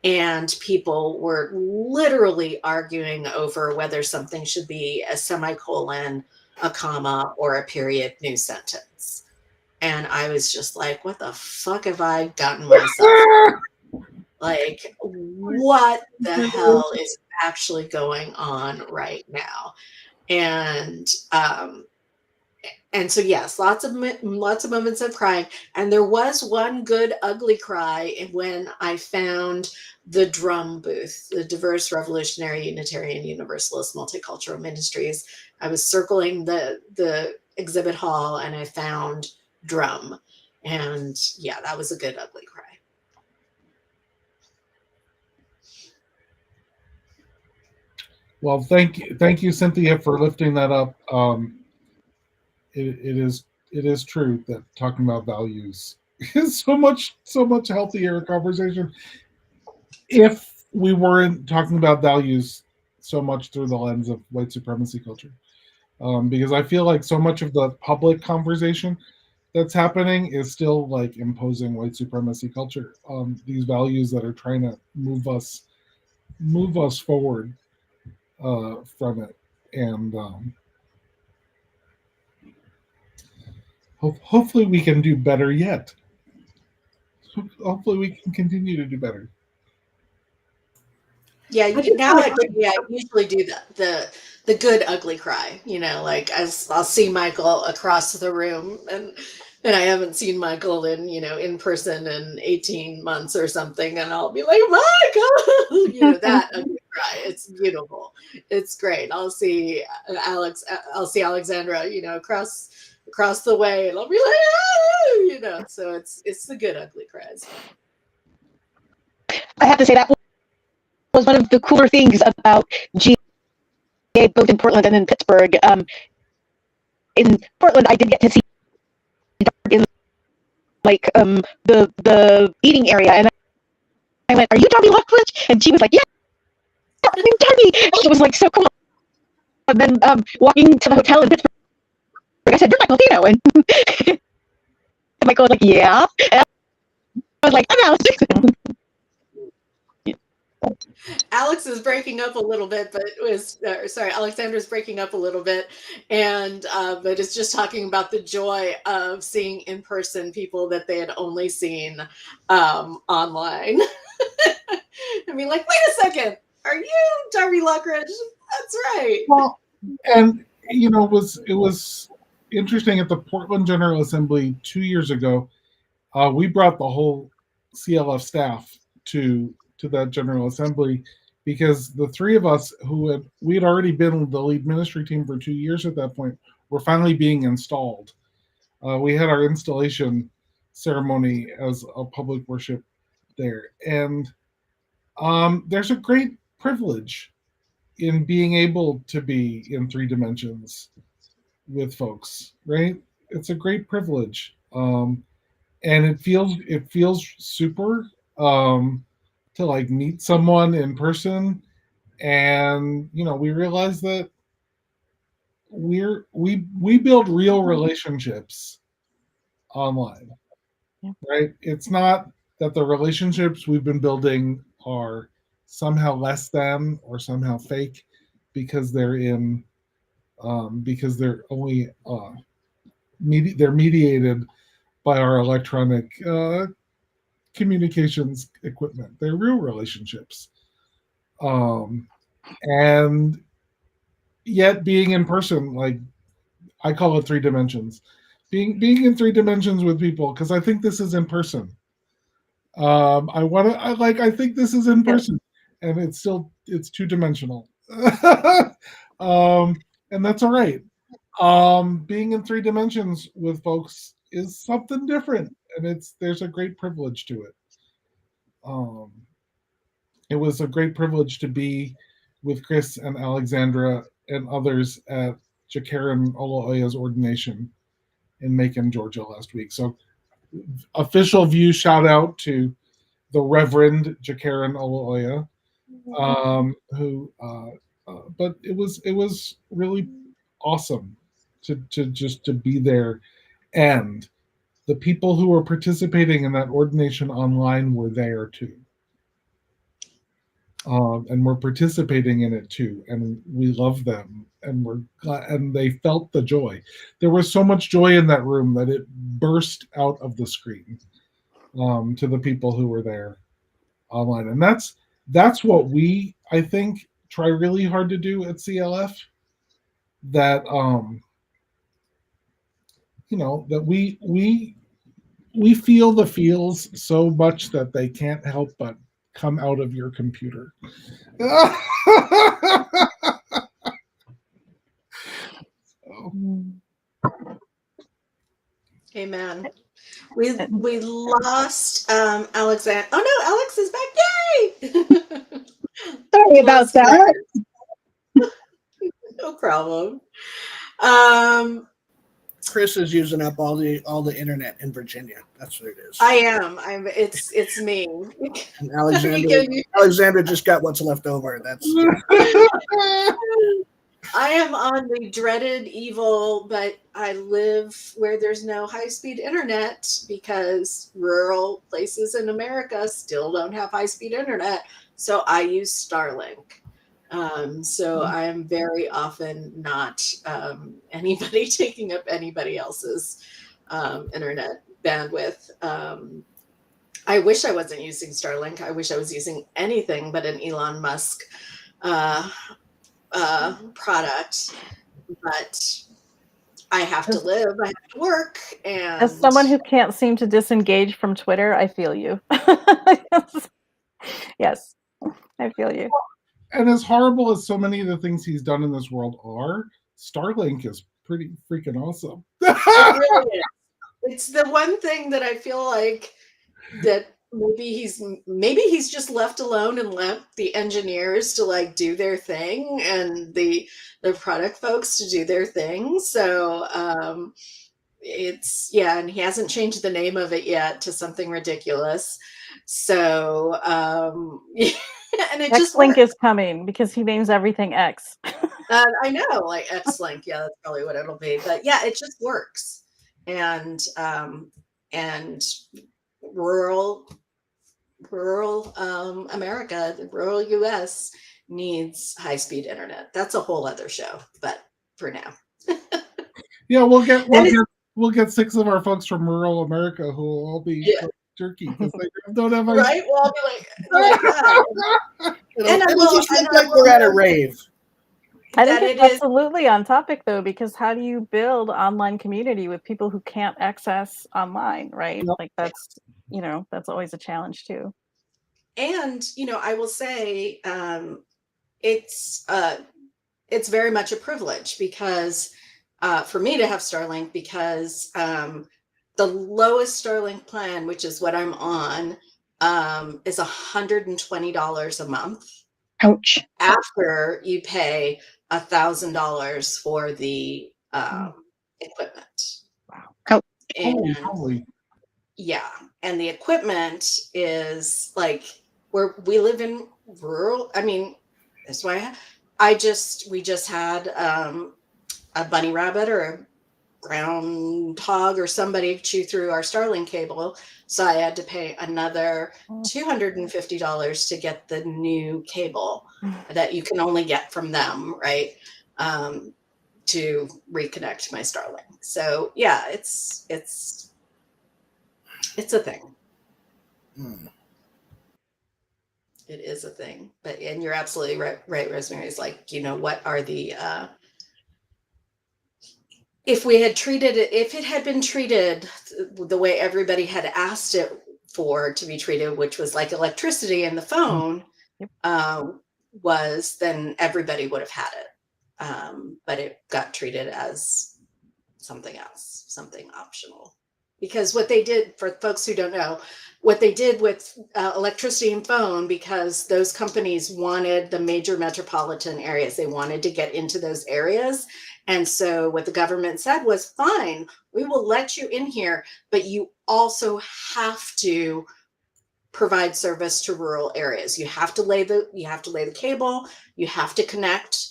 Speaker 2: and people were literally arguing over whether something should be a semicolon, a comma, or a period new sentence. And I was just like, what the fuck have I gotten myself in? Like, what the hell is actually going on right now? And so yes, lots of moments of crying. And there was one good ugly cry when I found the drum booth, the Diverse Revolutionary Unitarian Universalist Multicultural Ministries. I was circling the exhibit hall, and I found drum. And yeah, that was a good ugly cry.
Speaker 3: Well, thank you, Cynthia, for lifting that up. It is true that talking about values is so much healthier conversation if we weren't talking about values so much through the lens of white supremacy culture. Because I feel like so much of the public conversation that's happening is still like imposing white supremacy culture, these values that are trying to move us forward from it. And hopefully we can do better yet. Hopefully we can continue to do better.
Speaker 2: Yeah, now I usually do the good ugly cry. Like I'll see Michael across the room, and I haven't seen Michael in person in 18 months or something, and I'll be like, Michael, that ugly cry. It's beautiful. It's great. I'll see Alexandra, across the way, and I'll be like, so it's the good ugly cries.
Speaker 5: I have to say that was one of the cooler things about GA, both in Portland and in Pittsburgh. In Portland, I did get to see in like the eating area, and I went, "Are you Darby Lockridge?" And she was like, "Yeah, I'm Darby." And it was like so cool. And then walking to the hotel in Pittsburgh, I said, "You're Michael Tino," and Michael was like, "Yeah." And I was like, "I'm Alex Dixon."
Speaker 2: Alex is breaking up a little bit, but sorry, Alexandra's breaking up a little bit, and but it's just talking about the joy of seeing in person people that they had only seen online. I mean, like, wait a second, are you Darby Lockridge? That's right.
Speaker 3: Well, and it was interesting at the Portland General Assembly 2 years ago. We brought the whole CLF staff to that General Assembly because the three of us we had already been the lead ministry team for 2 years at that point were finally being installed. We had our installation ceremony as a public worship there, and there's a great privilege in being able to be in 3 dimensions with folks, right? It's a great privilege, and it feels super to like meet someone in person, and we realize that we build real relationships online, right? It's not that the relationships we've been building are somehow less than or somehow fake because they're because they're only they're mediated by our electronic communications equipment. They're real relationships, and yet being in person, like I call it 3 dimensions. Being in 3 dimensions with people, because I think this is in person. I think this is in person, and it's 2-dimensional, and that's all right. Being in 3 dimensions with folks is something different, and there's a great privilege to it. It was a great privilege to be with Chris and Alexandra and others at Jakaran Oloaya's ordination in Macon, Georgia last week. So official VUU shout out to the Reverend Jakaran Oloaya, but it was really awesome to be there, and the people who were participating in that ordination online were there too. And we're participating in it too, and we love them, and we're glad, and they felt the joy. There was so much joy in that room that it burst out of the screen to the people who were there online, and that's what we, I think, try really hard to do at CLF. That that we feel the feels so much that they can't help but come out of your computer.
Speaker 2: Amen. We lost Alexander. Oh no, Alex is back! Yay!
Speaker 5: Sorry about that.
Speaker 2: No problem.
Speaker 4: Chris is using up all the internet in Virginia. That's what it is.
Speaker 2: I am. It's me.
Speaker 4: And Alexandra just got what's left over. That's.
Speaker 2: I am on the dreaded evil, but I live where there's no high-speed internet because rural places in America still don't have high-speed internet. So I use Starlink. So I am very often not anybody taking up anybody else's internet bandwidth. I wish I wasn't using Starlink. I wish I was using anything but an Elon Musk product, but I have to live, I have to work, and
Speaker 6: as someone who can't seem to disengage from Twitter, I feel you. Yes, I feel you.
Speaker 3: And as horrible as so many of the things he's done in this world are, Starlink is pretty freaking awesome.
Speaker 2: It really is. It's the one thing that I feel like that maybe he's just left alone and left the engineers to like do their thing and the product folks to do their thing. So and he hasn't changed the name of it yet to something ridiculous. So and it just
Speaker 6: X-Link is coming because he names everything X.
Speaker 2: I know, like X-Link. Yeah, that's probably what it'll be. But yeah, it just works. And rural America, the rural US needs high-speed internet. That's a whole other show, but for now.
Speaker 3: Yeah, we'll get 6 of our folks from rural America who will all be turkey because they don't have
Speaker 2: right. Well, I'll be like that.
Speaker 4: And it'll just look like we're at a rave.
Speaker 6: I think it's absolutely on topic though, because how do you build online community with people who can't access online, right?
Speaker 3: Yep.
Speaker 6: Like that's always a challenge too.
Speaker 2: And I will say it's very much a privilege because for me to have Starlink, because the lowest Starlink plan, which is what I'm on, is $120 a month.
Speaker 5: Ouch.
Speaker 2: After you pay $1,000 for the equipment.
Speaker 5: Wow.
Speaker 2: And
Speaker 3: Holy.
Speaker 2: yeah, and the equipment is like we live in rural. I mean, that's why we just had a bunny rabbit or a groundhog or somebody chew through our Starlink cable. So I had to pay another $250 to get the new cable that you can only get from them, right? To reconnect my Starlink. So yeah, it's a thing. It is a thing. And you're absolutely right, Rosemary. It's like, what are the if it had been treated the way everybody had asked it to be treated, which was like electricity and the phone, then everybody would have had it. But it got treated as something else, something optional. Because what they did, for folks who don't know, what they did with electricity and phone, because those companies wanted the major metropolitan areas, they wanted to get into those areas. And so what the government said was, fine, we will let you in here, but you also have to provide service to rural areas. You have to lay the cable, you have to connect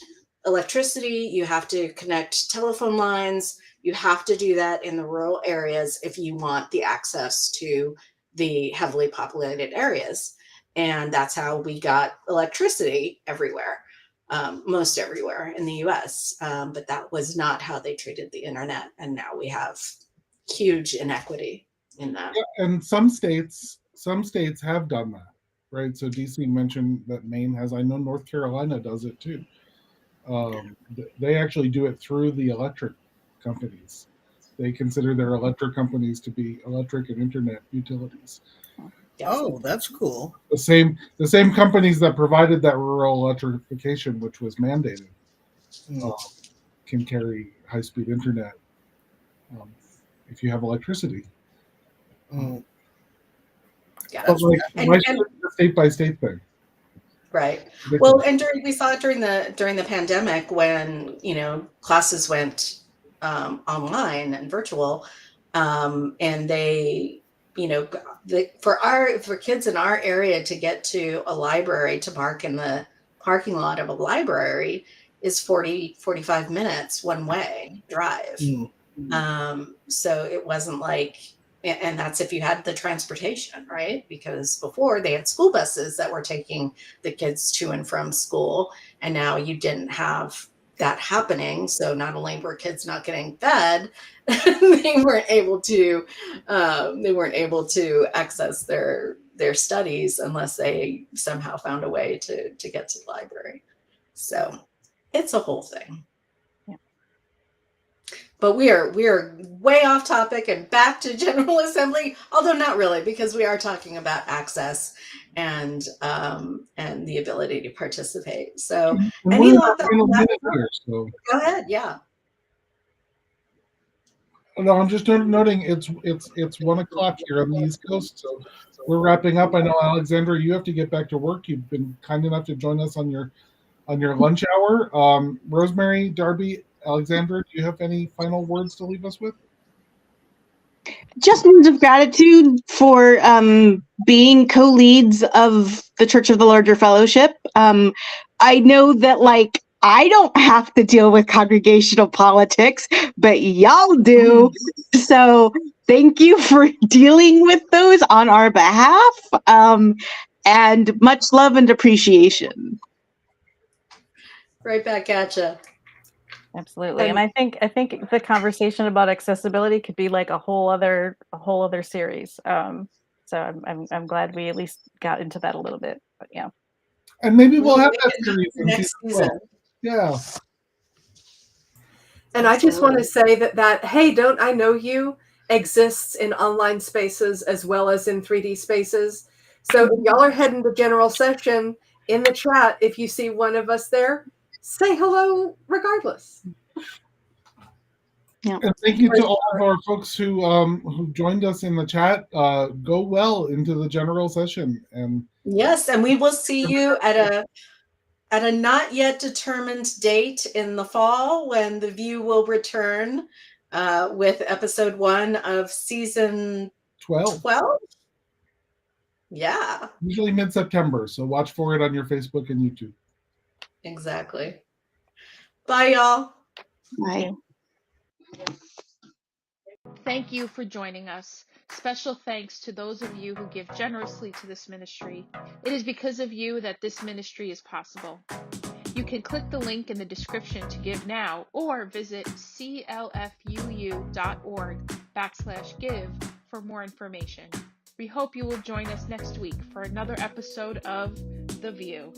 Speaker 2: electricity, you have to connect telephone lines, you have to do that in the rural areas if you want the access to the heavily populated areas. And that's how we got electricity everywhere. Most everywhere in the US, but that was not how they treated the internet. And now we have huge inequity in that.
Speaker 3: Yeah, and some states have done that, right? So DC mentioned that Maine has. I know North Carolina does it too. They actually do it through the electric companies. They consider their electric companies to be electric and internet utilities.
Speaker 4: Oh, that's cool.
Speaker 3: The same companies that provided that rural electrification, which was mandated, can carry high-speed internet if you have electricity.
Speaker 2: Yeah,
Speaker 3: but and state by state thing.
Speaker 2: Right. Well, and we saw it during the pandemic when classes went online and virtual, and they. For kids in our area to get to a library, to park in the parking lot of a library is 45 minutes one way drive. So it wasn't like, and that's if you had the transportation, right? Because before they had school buses that were taking the kids to and from school, and now you didn't have that happening. So not only were kids not getting fed, they weren't able to access their studies unless they somehow found a way to get to the library. So it's a whole thing.
Speaker 6: Yeah.
Speaker 2: But we are way off topic and back to General Assembly, although not really, because we are talking about access and the ability to participate. So any thoughts on that?
Speaker 3: So.
Speaker 2: Go ahead. Yeah.
Speaker 3: No, I'm just noting it's 1:00 here on the East Coast, so we're wrapping up. I know, Alexandra, you have to get back to work. You've been kind enough to join us on your lunch hour. Rosemary, Darby, Alexandra, do you have any final words to leave us with?
Speaker 5: Just words of gratitude for being co-leads of the Church of the Larger Fellowship. I know that, like, I don't have to deal with congregational politics, but y'all do. So thank you for dealing with those on our behalf. And much love and appreciation.
Speaker 2: Right back at you.
Speaker 6: Absolutely. And I think the conversation about accessibility could be like a whole other series. So I'm glad we at least got into that a little bit. But yeah.
Speaker 3: And maybe we'll have that series
Speaker 2: next season.
Speaker 3: Well. Yeah.
Speaker 7: And I just want to say that Hey, Don't I Know You exists in online spaces as well as in 3D spaces. So if y'all are heading to general session, in the chat, if you see one of us there, say hello regardless.
Speaker 5: Yeah.
Speaker 3: And thank you to all of our folks who joined us in the chat. Go well into the general session. And
Speaker 2: yes, and we will see you at a not yet determined date in the fall when the VUU will return with episode 1 of season 12. Yeah.
Speaker 3: Usually mid-September, so watch for it on your Facebook and YouTube.
Speaker 2: Exactly. Bye, y'all.
Speaker 5: Bye.
Speaker 1: Thank you for joining us. Special thanks to those of you who give generously to this ministry. It is because of you that this ministry is possible. You can click the link in the description to give now, or visit clfuu.org/give for more information. We hope you will join us next week for another episode of The VUU.